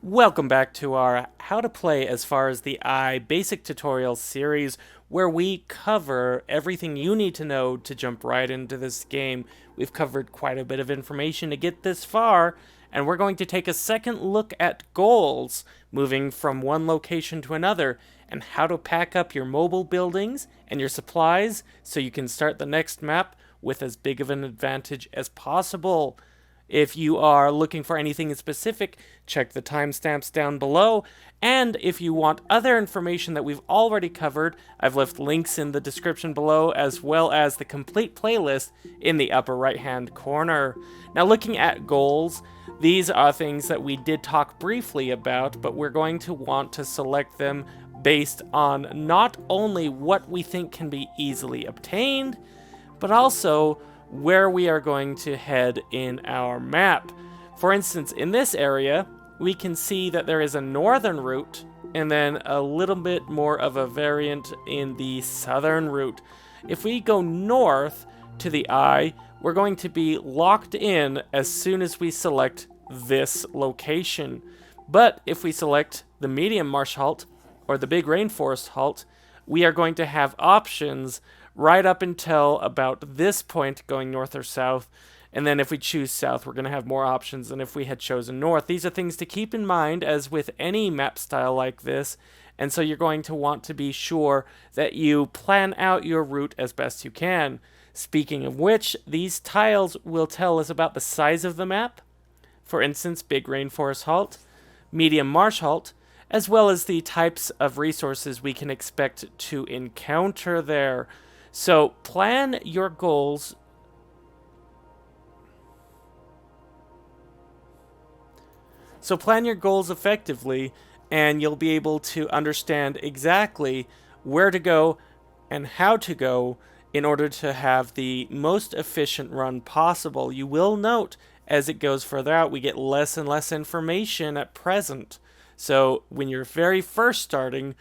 Welcome back to our How to Play as Far as the Eye basic tutorial series, where we cover everything you need to know to jump right into this game. We've covered quite a bit of information to get this far, and we're going to take a second look at goals, moving from one location to another, and how to pack up your mobile buildings and your supplies so you can start the next map with as big of an advantage as possible. If you are looking for anything specific, check the timestamps down below. And if you want other information that we've already covered, I've left links in the description below, as well as the complete playlist in the upper right hand corner. Now, looking at goals, these are things that we did talk briefly about, but we're going to want to select them based on not only what we think can be easily obtained, but also where we are going to head in our map. For instance, in this area, we can see that there is a northern route and then a little bit more of a variant in the southern route. If we go north to the eye, we're going to be locked in as soon as we select this location. But if we select the medium marsh halt or the big rainforest halt, we are going to have options right up until about this point going north or south. And then if we choose south, we're going to have more options than if we had chosen north. These are things to keep in mind as with any map style like this. And so you're going to want to be sure that you plan out your route as best you can. Speaking of which, these tiles will tell us about the size of the map. For instance, big rainforest halt, medium marsh halt, as well as the types of resources we can expect to encounter there. So plan your goals. Plan your goals effectively, and you'll be able to understand exactly where to go and how to go in order to have the most efficient run possible. You will note as it goes further out, we get less and less information at present. So when you're very first starting,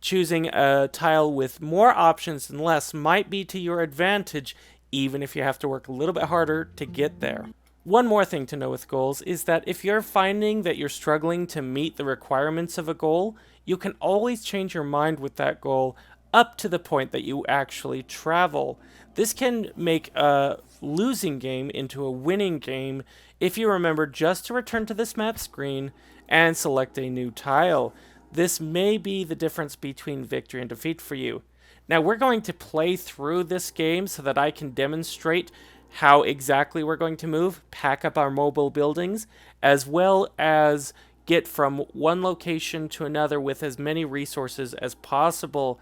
choosing a tile with more options than less might be to your advantage, even if you have to work a little bit harder to get there. One more thing to know with goals is that if you're finding that you're struggling to meet the requirements of a goal, you can always change your mind with that goal up to the point that you actually travel. This can make a losing game into a winning game if you remember just to return to this map screen and select a new tile. This may be the difference between victory and defeat for you. Now we're going to play through this game so that I can demonstrate how exactly we're going to move, pack up our mobile buildings, as well as get from one location to another with as many resources as possible.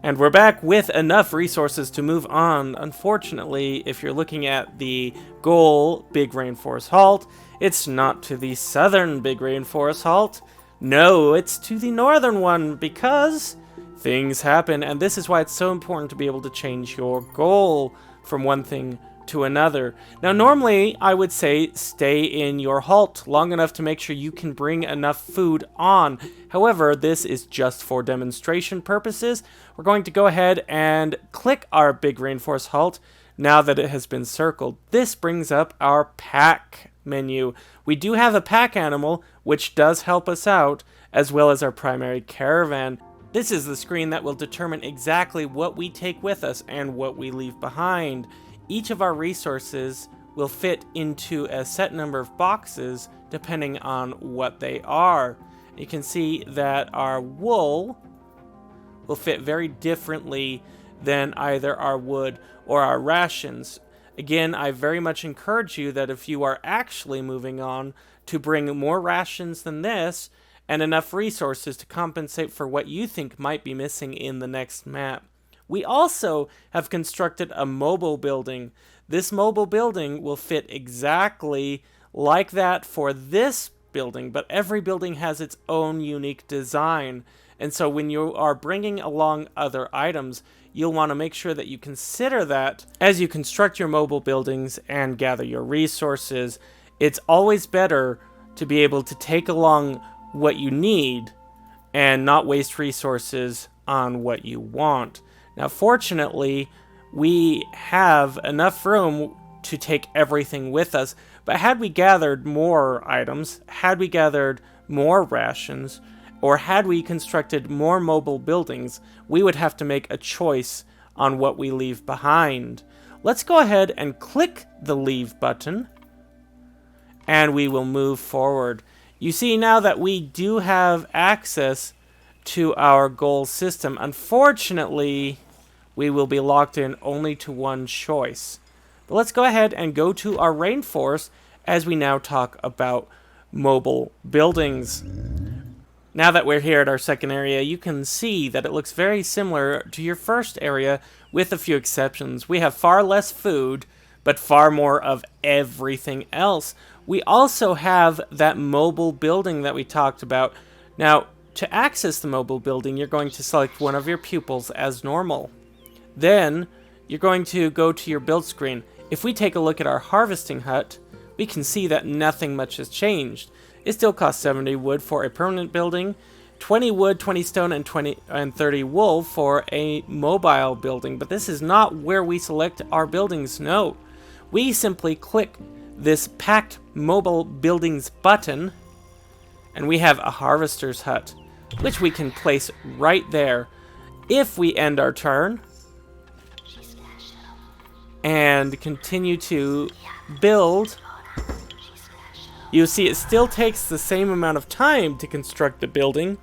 And we're back with enough resources to move on. Unfortunately, if you're looking at the goal, Big Rainforest Halt, it's not to the southern Big Rainforest Halt. No, it's to the northern one because things happen, and this is why it's so important to be able to change your goal from one thing to another. Now, normally, I would say stay in your halt long enough to make sure you can bring enough food on. However, this is just for demonstration purposes. We're going to go ahead and click our big rainforest halt now that it has been circled. This brings up our pack menu. We do have a pack animal, which does help us out, as well as our primary caravan. This is the screen that will determine exactly what we take with us and what we leave behind. Each of our resources will fit into a set number of boxes depending on what they are. You can see that our wool will fit very differently than either our wood or our rations. Again, I very much encourage you that if you are actually moving on, to bring more rations than this and enough resources to compensate for what you think might be missing in the next map. We also have constructed a mobile building. This mobile building will fit exactly like that for this building, but every building has its own unique design. And so when you are bringing along other items, you'll want to make sure that you consider that as you construct your mobile buildings and gather your resources. It's always better to be able to take along what you need and not waste resources on what you want. Now, fortunately, we have enough room to take everything with us, but had we gathered more items, had we gathered more rations, or had we constructed more mobile buildings, we would have to make a choice on what we leave behind. Let's go ahead and click the leave button, and we will move forward. You see now that we do have access to our goal system. Unfortunately, we will be locked in only to one choice. But let's go ahead and go to our rainforest as we now talk about mobile buildings. Now that we're here at our second area, you can see that it looks very similar to your first area with a few exceptions. We have far less food, but far more of everything else. We also have that mobile building that we talked about. Now, to access the mobile building, you're going to select one of your pupils as normal. Then, you're going to go to your build screen. If we take a look at our harvesting hut, we can see that nothing much has changed. It still costs 70 wood for a permanent building, 20 wood, 20 stone, and 30 wool for a mobile building. But this is not where we select our buildings, no. We simply click this packed mobile buildings button, and we have a harvester's hut, which we can place right there. If we end our turn and continue to build, you see it still takes the same amount of time to construct the building,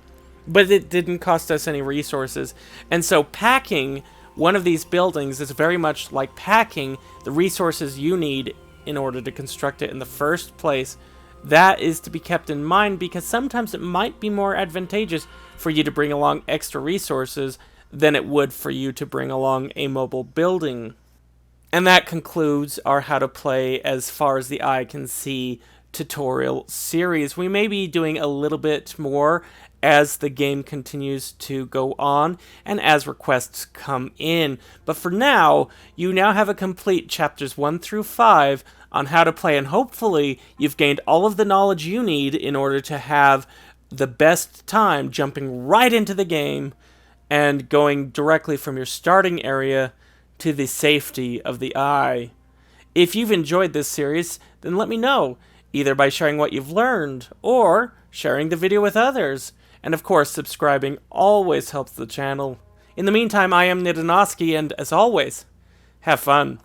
but it didn't cost us any resources. And so packing one of these buildings is very much like packing the resources you need in order to construct it in the first place. That is to be kept in mind, because sometimes it might be more advantageous for you to bring along extra resources than it would for you to bring along a mobile building. And that concludes our How to Play As Far As the Eye Can See tutorial series. We may be doing a little bit more as the game continues to go on and as requests come in. But for now, you now have a complete chapters 1 through 5 on how to play, and hopefully you've gained all of the knowledge you need in order to have the best time jumping right into the game and going directly from your starting area to the safety of the eye. If you've enjoyed this series, then let me know, either by sharing what you've learned or sharing the video with others. And of course, subscribing always helps the channel. In the meantime, I am Nidanoski, and as always, have fun.